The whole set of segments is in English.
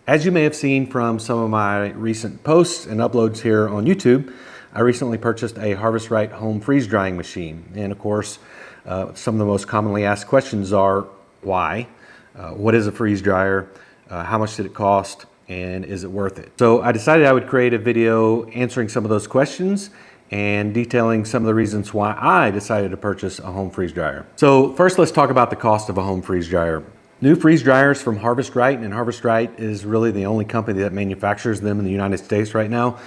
As you may have seen from some of my recent posts and uploads here on YouTube, I recently purchased a Harvest Right home freeze drying machine. And of course, some of the most commonly asked questions are, why? What is a freeze dryer? How much did it cost? And is it worth it? So I decided I would create a video answering some of those questions and detailing some of the reasons why I decided to purchase a home freeze dryer. So first, let's talk about the cost of a home freeze dryer. New freeze dryers from Harvest Right, and Harvest Right is really the only company that manufactures them in the United States right now.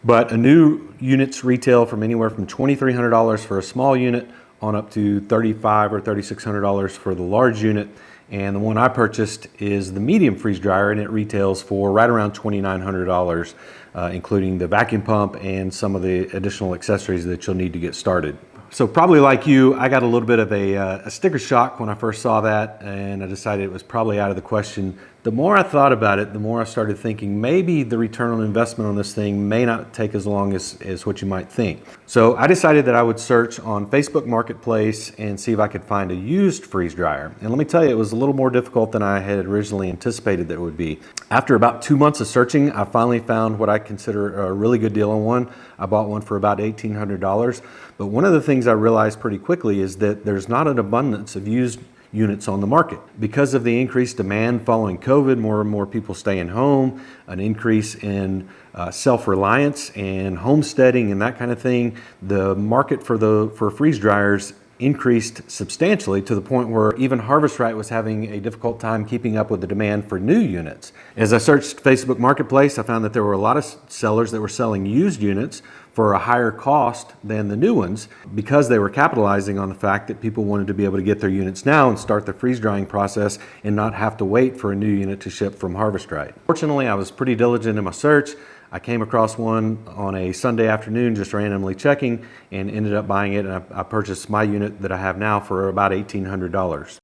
But a new units retail from anywhere from $2,300 for a small unit on up to $3,500 or $3,600 for the large unit. And the one I purchased is the medium freeze dryer, and it retails for right around $2,900, including the vacuum pump and some of the additional accessories that you'll need to get started. So probably like you, I got a little bit of a sticker shock when I first saw that, and I decided it was probably out of the question. The more I thought about it, the more I started thinking maybe the return on investment on this thing may not take as long as what you might think. So I decided that I would search on Facebook Marketplace and see if I could find a used freeze dryer. And let me tell you, it was a little more difficult than I had originally anticipated that it would be. After about 2 months of searching, I finally found what I consider a really good deal on one. I bought one for about $1,800. But one of the things I realized pretty quickly is that there's not an abundance of used units on the market. Because of the increased demand following COVID, more and more people staying home, an increase in self-reliance and homesteading and that kind of thing, the market for freeze dryers increased substantially to the point where even Harvest Right was having a difficult time keeping up with the demand for new units. As I searched Facebook Marketplace, I found that there were a lot of sellers that were selling used units for a higher cost than the new ones because they were capitalizing on the fact that people wanted to be able to get their units now and start the freeze drying process and not have to wait for a new unit to ship from Harvest Right. Fortunately, I was pretty diligent in my search. I came across one on a Sunday afternoon just randomly checking and ended up buying it, and I purchased my unit that I have now for about $1,800.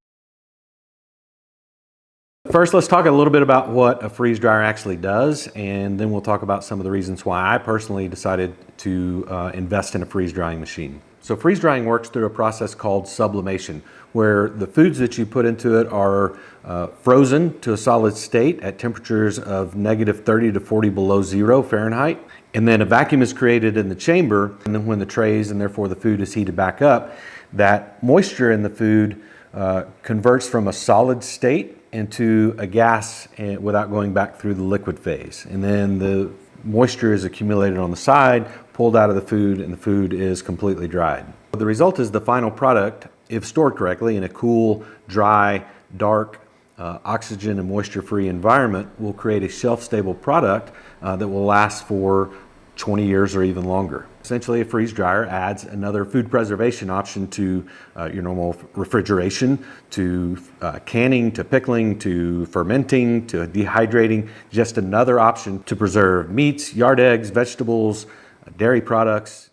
First, let's talk a little bit about what a freeze dryer actually does, and then we'll talk about some of the reasons why I personally decided to invest in a freeze drying machine. So freeze drying works through a process called sublimation, where the foods that you put into it are frozen to a solid state at temperatures of -30 to 40 below zero Fahrenheit. And then a vacuum is created in the chamber, and then when the trays and therefore the food is heated back up, that moisture in the food converts from a solid state into a gas without going back through the liquid phase. And then the moisture is accumulated on the side, pulled out of the food, and the food is completely dried. The result is the final product, if stored correctly in a cool, dry, dark, oxygen and moisture-free environment, will create a shelf-stable product that will last for 20 years or even longer. Essentially, a freeze dryer adds another food preservation option to your normal refrigeration, to canning, to pickling, to fermenting, to dehydrating, just another option to preserve meats, yard eggs, vegetables, dairy products.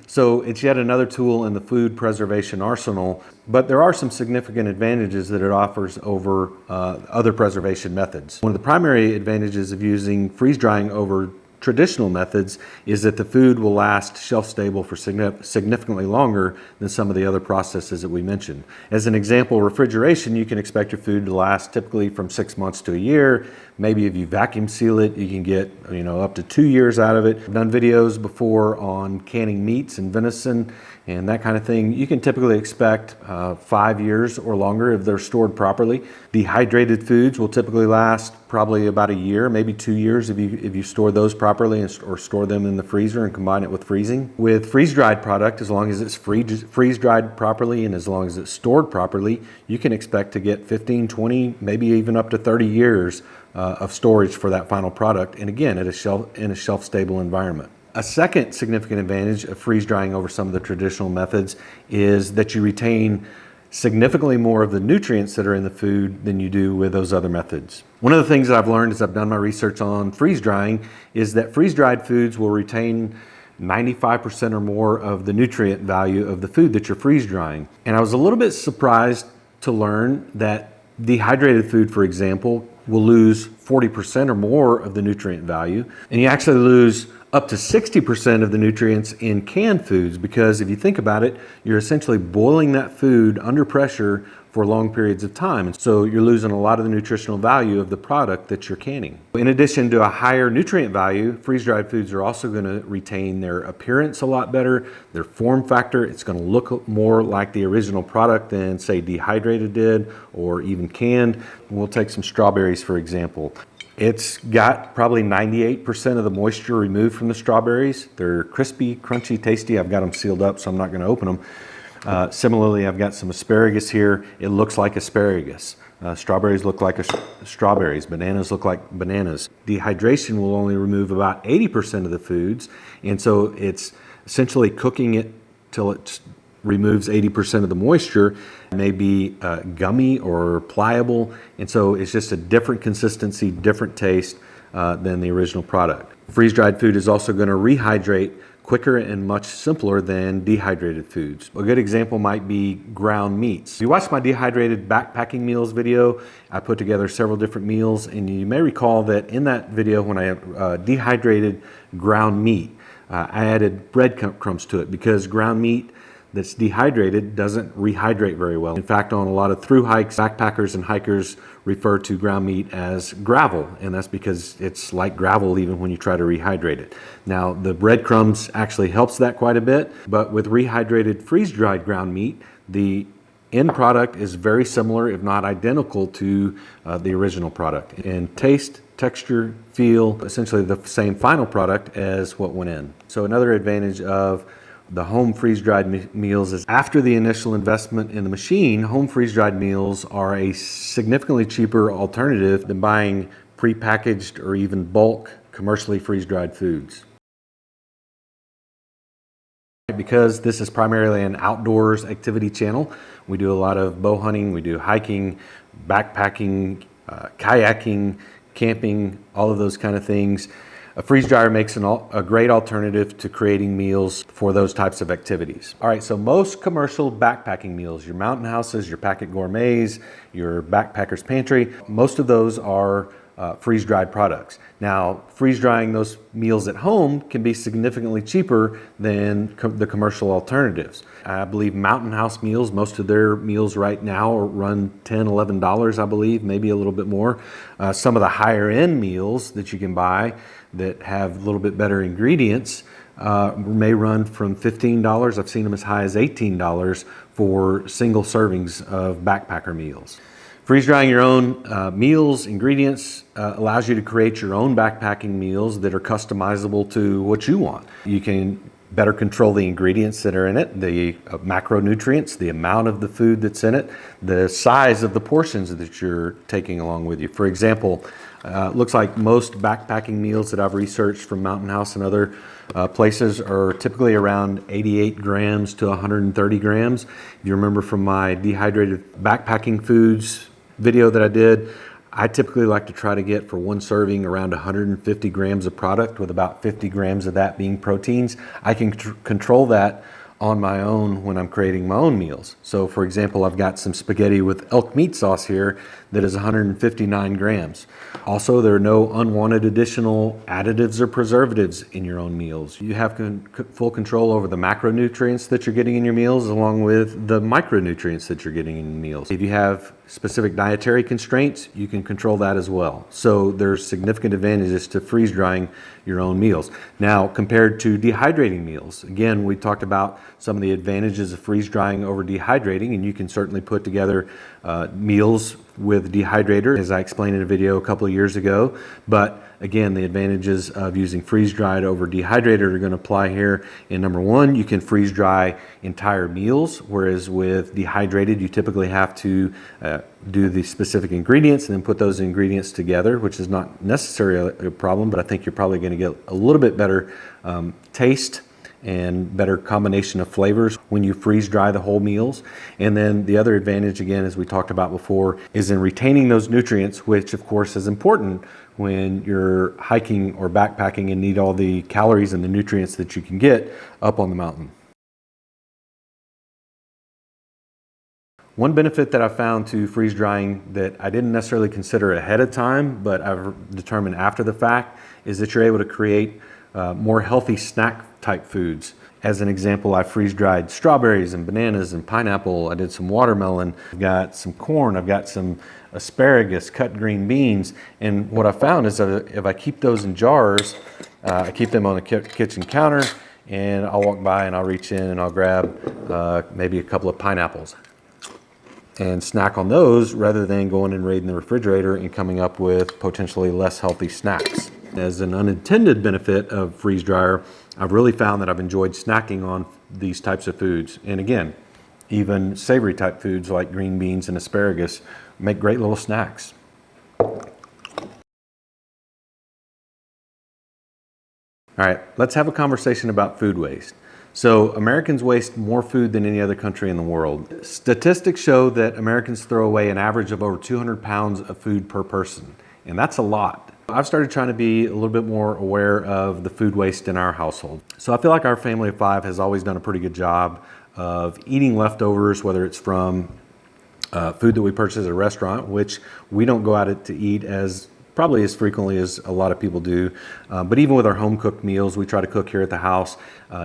So it's yet another tool in the food preservation arsenal, but there are some significant advantages that it offers over other preservation methods. One of the primary advantages of using freeze drying over traditional methods is that the food will last shelf stable for significantly longer than some of the other processes that we mentioned. As an example, refrigeration, you can expect your food to last typically from 6 months to a year. Maybe if you vacuum seal it, you can get up to 2 years out of it. I've done videos before on canning meats and venison and that kind of thing. You can typically expect 5 years or longer if they're stored properly. Dehydrated foods will typically last probably about a year, maybe 2 years if you store those properly or store them in the freezer and combine it with freezing. With freeze-dried product, as long as it's freeze-dried properly and as long as it's stored properly, you can expect to get 15, 20, maybe even up to 30 years of storage for that final product, and again, in a shelf-stable environment. A second significant advantage of freeze drying over some of the traditional methods is that you retain significantly more of the nutrients that are in the food than you do with those other methods. One of the things that I've learned as I've done my research on freeze drying is that freeze-dried foods will retain 95% or more of the nutrient value of the food that you're freeze drying. And I was a little bit surprised to learn that dehydrated food, for example, will lose 40% or more of the nutrient value, and you actually lose up to 60% of the nutrients in canned foods, because if you think about it, you're essentially boiling that food under pressure for long periods of time. And so you're losing a lot of the nutritional value of the product that you're canning. In addition to a higher nutrient value, freeze-dried foods are also going to retain their appearance a lot better, their form factor. It's going to look more like the original product than, say, dehydrated did or even canned. We'll take some strawberries, for example. It's got probably 98% of the moisture removed from the strawberries. They're crispy, crunchy, tasty. I've got them sealed up, so I'm not going to open them. Similarly, I've got some asparagus here. It looks like asparagus. Strawberries look like strawberries. Bananas look like bananas. Dehydration will only remove about 80% of the foods, and so it's essentially cooking it till it removes 80% of the moisture. It may be gummy or pliable, and so it's just a different consistency, different taste than the original product. Freeze-dried food is also going to rehydrate quicker and much simpler than dehydrated foods. A good example might be ground meats. If you watched my dehydrated backpacking meals video, I put together several different meals, and you may recall that in that video when I dehydrated ground meat, I added breadcrumbs to it because ground meat that's dehydrated doesn't rehydrate very well. In fact, on a lot of through hikes, backpackers and hikers refer to ground meat as gravel, and that's because it's like gravel even when you try to rehydrate it. Now, the breadcrumbs actually helps that quite a bit, but with rehydrated freeze-dried ground meat, the end product is very similar, if not identical, to the original product. In taste, texture, feel, essentially the same final product as what went in. So another advantage of the home freeze-dried meals is after the initial investment in the machine, home freeze-dried meals are a significantly cheaper alternative than buying prepackaged or even bulk commercially freeze-dried foods. Because this is primarily an outdoors activity channel, we do a lot of bow hunting, we do hiking, backpacking, kayaking, camping, all of those kind of things. A freeze dryer makes a great alternative to creating meals for those types of activities. All right, so most commercial backpacking meals, your mountain houses, your packet gourmets, your backpacker's pantry, most of those are freeze-dried products. Now, freeze-drying those meals at home can be significantly cheaper than the commercial alternatives. I believe Mountain House meals, most of their meals right now run $10, $11, I believe, maybe a little bit more. Some of the higher-end meals that you can buy that have a little bit better ingredients may run from $15. I've seen them as high as $18 for single servings of backpacker meals. Freeze drying your own meals, ingredients, allows you to create your own backpacking meals that are customizable to what you want. You can better control the ingredients that are in it, the macronutrients, the amount of the food that's in it, the size of the portions that you're taking along with you. For example, looks like most backpacking meals that I've researched from Mountain House and other places are typically around 88 grams to 130 grams. If you remember from my dehydrated backpacking foods video that I did, I typically like to try to get for one serving around 150 grams of product, with about 50 grams of that being proteins. I can control that on my own when I'm creating my own meals. So for example, I've got some spaghetti with elk meat sauce here that is 159 grams. Also, there are no unwanted additional additives or preservatives in your own meals. You have full control over the macronutrients that you're getting in your meals, along with the micronutrients that you're getting in meals. If you have specific dietary constraints, you can control that as well. So there's significant advantages to freeze drying your own meals. Now, compared to dehydrating meals, again, we talked about some of the advantages of freeze drying over dehydrating, and you can certainly put together meals with dehydrator, as I explained in a video a couple of years ago. But again, the advantages of using freeze dried over dehydrated are going to apply here. And number one, you can freeze dry entire meals, whereas with dehydrated, you typically have to do the specific ingredients and then put those ingredients together, which is not necessarily a problem, but I think you're probably going to get a little bit better taste and better combination of flavors when you freeze dry the whole meals. And then the other advantage, again, as we talked about before, is in retaining those nutrients, which of course is important when you're hiking or backpacking and need all the calories and the nutrients that you can get up on the mountain. One benefit that I found to freeze drying that I didn't necessarily consider ahead of time, but I've determined after the fact, is that you're able to create more healthy snack type foods. As an example, I freeze-dried strawberries and bananas and pineapple. I did some watermelon. I've got some corn. I've got some asparagus, cut green beans. And what I found is that if I keep those in jars, I keep them on the kitchen counter, and I'll walk by and I'll reach in and I'll grab maybe a couple of pineapples and snack on those rather than going and raiding the refrigerator and coming up with potentially less healthy snacks. As an unintended benefit of freeze dryer, I've really found that I've enjoyed snacking on these types of foods. And again, even savory type foods like green beans and asparagus make great little snacks. All right, let's have a conversation about food waste. So Americans waste more food than any other country in the world. Statistics show that Americans throw away an average of over 200 pounds of food per person, and that's a lot. I've started trying to be a little bit more aware of the food waste in our household. So I feel like our family of 5 has always done a pretty good job of eating leftovers, whether it's from food that we purchase at a restaurant, which we don't go out to eat probably as frequently as a lot of people do. But even with our home cooked meals, we try to cook here at the house.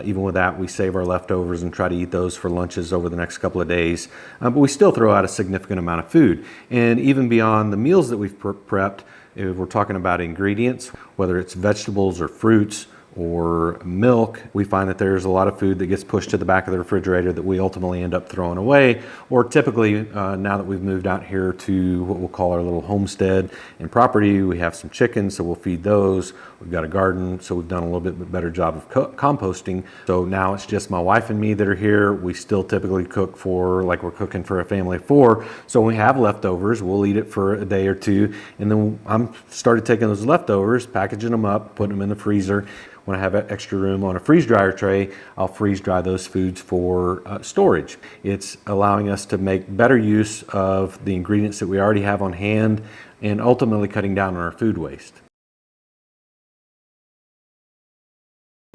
Even with that, we save our leftovers and try to eat those for lunches over the next couple of days. But we still throw out a significant amount of food. And even beyond the meals that we've prepped, if we're talking about ingredients, whether it's vegetables or fruits or milk, we find that there's a lot of food that gets pushed to the back of the refrigerator that we ultimately end up throwing away. Or typically, now that we've moved out here to what we'll call our little homestead and property, we have some chickens, so we'll feed those. We've got a garden, so we've done a little bit better job of composting. So now it's just my wife and me that are here. We still typically cook like we're cooking for a family of 4. So when we have leftovers, we'll eat it for a day or 2. And then I'm started taking those leftovers, packaging them up, putting them in the freezer. When I have extra room on a freeze dryer tray, I'll freeze dry those foods for storage. It's allowing us to make better use of the ingredients that we already have on hand and ultimately cutting down on our food waste.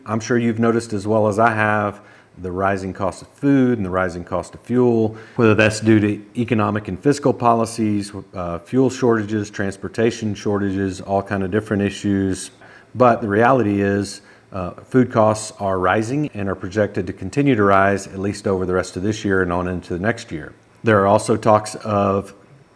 I'm sure you've noticed as well as I have the rising cost of food and the rising cost of fuel, whether that's due to economic and fiscal policies, fuel shortages, transportation shortages, all kind of different issues. But the reality is food costs are rising and are projected to continue to rise at least over the rest of this year and on into the next year. There are also talks of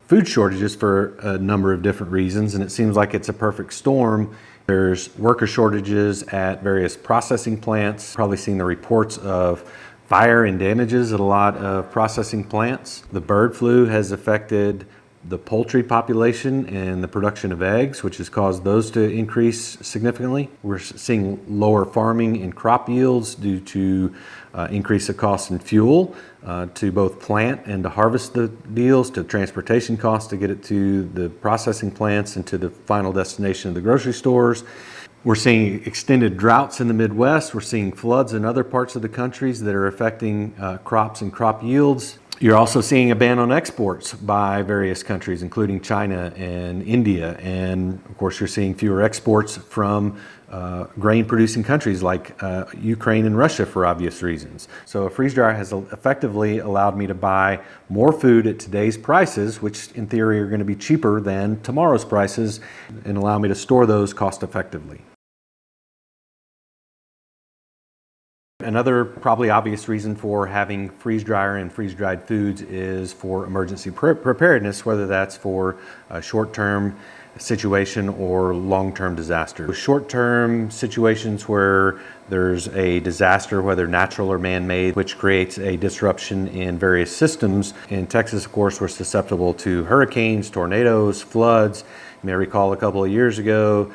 food shortages for a number of different reasons, and it seems like it's a perfect storm. There's worker shortages at various processing plants, probably seen the reports of fire and damages at a lot of processing plants. The bird flu has affected the poultry population and the production of eggs, which has caused those to increase significantly. We're seeing lower farming and crop yields due to increase of cost in fuel to both plant and to harvest the deals, to transportation costs to get it to the processing plants and to the final destination of the grocery stores. We're seeing extended droughts in the Midwest. We're seeing floods in other parts of the countries that are affecting crops and crop yields. You're also seeing a ban on exports by various countries, including China and India. And of course, you're seeing fewer exports from grain-producing countries like Ukraine and Russia for obvious reasons. So a freeze dryer has effectively allowed me to buy more food at today's prices, which in theory are going to be cheaper than tomorrow's prices, and allow me to store those cost-effectively. Another probably obvious reason for having freeze dryer and freeze dried foods is for emergency preparedness, whether that's for a short-term situation or long-term disaster. Short-term situations where there's a disaster, whether natural or man-made, which creates a disruption in various systems. In Texas, of course, we're susceptible to hurricanes, tornadoes, floods. You may recall a couple of years ago,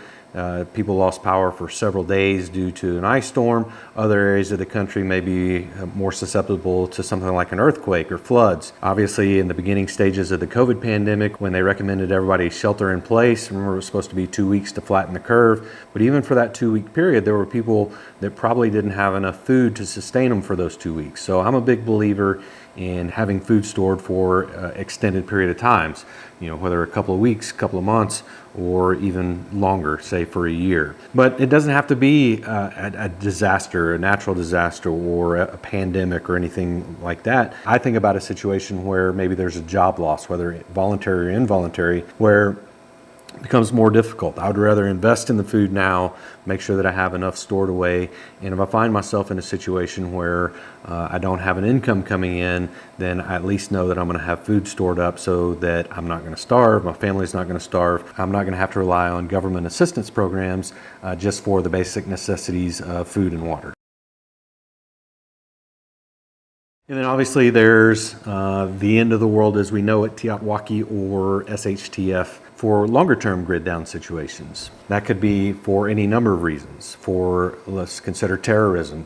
people lost power for several days due to an ice storm. Other areas of the country may be more susceptible to something like an earthquake or floods. Obviously, in the beginning stages of the COVID pandemic, when they recommended everybody shelter in place, remember it was supposed to be 2 weeks to flatten the curve, but even for that 2-week period, there were people that probably didn't have enough food to sustain them for those 2 weeks. So I'm a big believer in having food stored for extended period of times, whether a couple of weeks, couple of months, or even longer, say for a year. But it doesn't have to be a disaster, a natural disaster, or a pandemic or anything like that. I think about a situation where maybe there's a job loss, whether voluntary or involuntary, where becomes more difficult. I would rather invest in the food now, make sure that I have enough stored away, and if I find myself in a situation where I don't have an income coming in, then I at least know that I'm going to have food stored up so that I'm not going to starve, my family's not going to starve, I'm not going to have to rely on government assistance programs just for the basic necessities of food and water. And then obviously there's the end of the world as we know it, TEOTWAWKI or SHTF, for longer term grid down situations. That could be for any number of reasons. For, let's consider terrorism,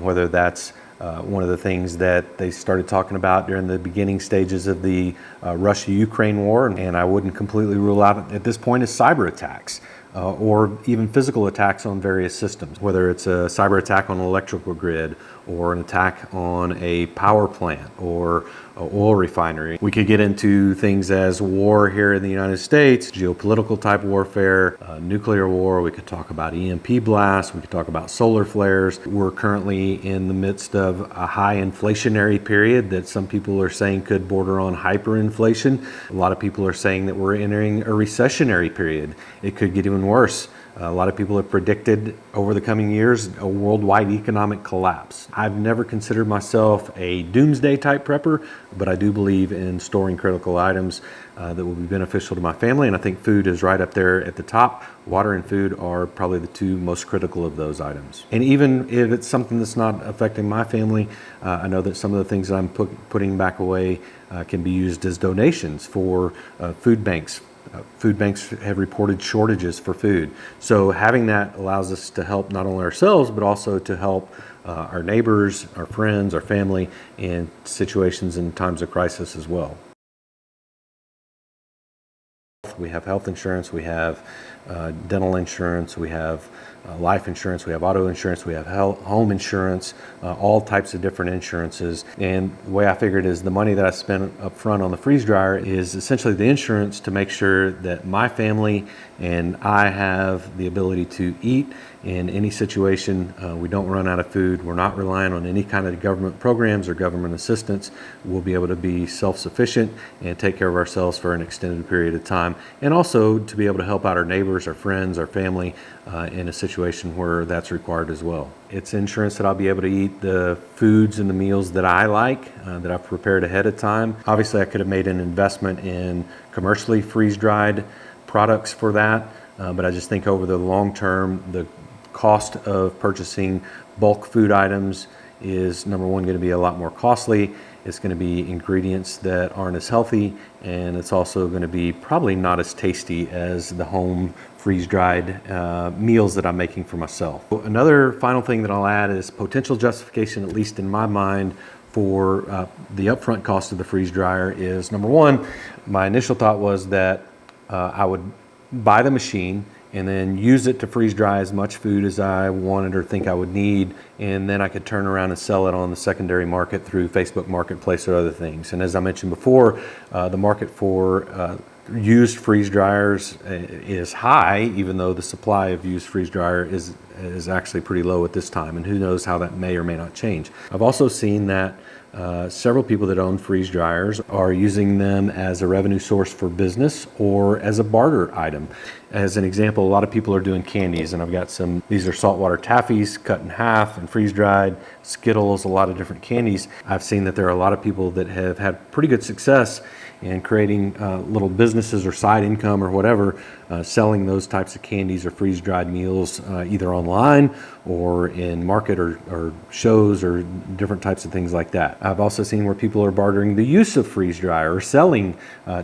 whether that's one of the things that they started talking about during the beginning stages of the Russia-Ukraine war, and I wouldn't completely rule out at this point, is cyber attacks. Or even physical attacks on various systems, whether it's a cyber attack on an electrical grid or an attack on a power plant or an oil refinery. We could get into things as war here in the United States, geopolitical type warfare, nuclear war. We could talk about EMP blasts. We could talk about solar flares. We're currently in the midst of a high inflationary period that some people are saying could border on hyperinflation. A lot of people are saying that we're entering a recessionary period. It could get even worse. A lot of people have predicted over the coming years a worldwide economic collapse. I've never considered myself a doomsday type prepper, but I do believe in storing critical items that will be beneficial to my family, and I think food is right up there at the top. Water and food are probably the two most critical of those items. And even if it's something that's not affecting my family, I know that some of the things that I'm putting back away can be used as donations for food banks. Food banks have reported shortages for food. So having that allows us to help not only ourselves, but also to help our neighbors, our friends, our family in situations and times of crisis as well. We have health insurance, we have dental insurance, we have life insurance, we have auto insurance, we have home insurance, all types of different insurances. And the way I figured is the money that I spent up front on the freeze dryer is essentially the insurance to make sure that my family and I have the ability to eat in any situation. We don't run out of food. We're not relying on any kind of government programs or government assistance. We'll be able to be self-sufficient and take care of ourselves for an extended period of time, and also to be able to help out our neighbors, our friends, our family in a situation where that's required as well. It's insurance that I'll be able to eat the foods and the meals that I like, that I've prepared ahead of time. Obviously, I could have made an investment in commercially freeze-dried products for that, but I just think over the long term, the cost of purchasing bulk food items is, number one, going to be a lot more costly. It's going to be ingredients that aren't as healthy, and it's also going to be probably not as tasty as the home freeze-dried meals that I'm making for myself. Another final thing that I'll add is potential justification, at least in my mind, for the upfront cost of the freeze dryer is, number one, my initial thought was that I would buy the machine and then use it to freeze dry as much food as I wanted or think I would need, and then I could turn around and sell it on the secondary market through Facebook Marketplace or other things. And as I mentioned before, the market for used freeze dryers is high, even though the supply of used freeze dryer is actually pretty low at this time, and who knows how that may or may not change. I've also seen that several people that own freeze dryers are using them as a revenue source for business or as a barter item. As an example, a lot of people are doing candies, and I've got some, these are saltwater taffies cut in half and freeze dried, Skittles, a lot of different candies. I've seen that there are a lot of people that have had pretty good success in creating little businesses or side income or whatever, selling those types of candies or freeze dried meals either online or in market or shows or different types of things like that. I've also seen where people are bartering the use of freeze dryer or selling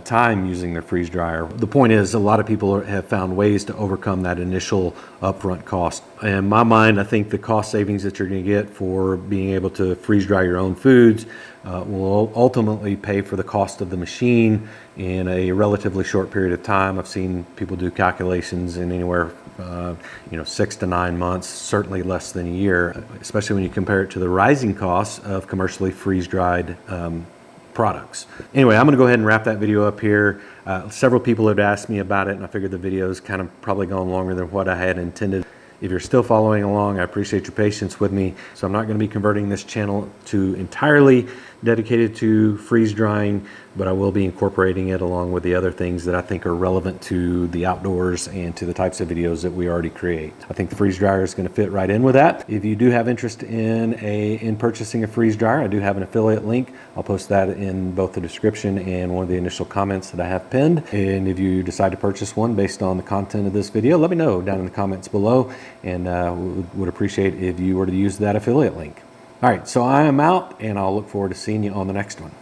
time using their freeze dryer. The point is, a lot of people have found ways to overcome that initial upfront cost. In my mind, I think the cost savings that you're going to get for being able to freeze dry your own foods will ultimately pay for the cost of the machine in a relatively short period of time. I've seen people do calculations in anywhere 6 to 9 months, certainly less than a year, especially when you compare it to the rising costs of commercially freeze-dried products. Anyway, I'm going to go ahead and wrap that video up here. Several people have asked me about it, and I figured the video's kind of probably gone longer than what I had intended. If you're still following along, I appreciate your patience with me. So I'm not going to be converting this channel to entirely dedicated to freeze drying, but I will be incorporating it along with the other things that I think are relevant to the outdoors and to the types of videos that we already create. I think the freeze dryer is going to fit right in with that. If you do have interest in purchasing a freeze dryer, I do have an affiliate link. I'll post that in both the description and one of the initial comments that I have pinned. And if you decide to purchase one based on the content of this video, let me know down in the comments below, and would appreciate if you were to use that affiliate link. All right, so I am out, and I'll look forward to seeing you on the next one.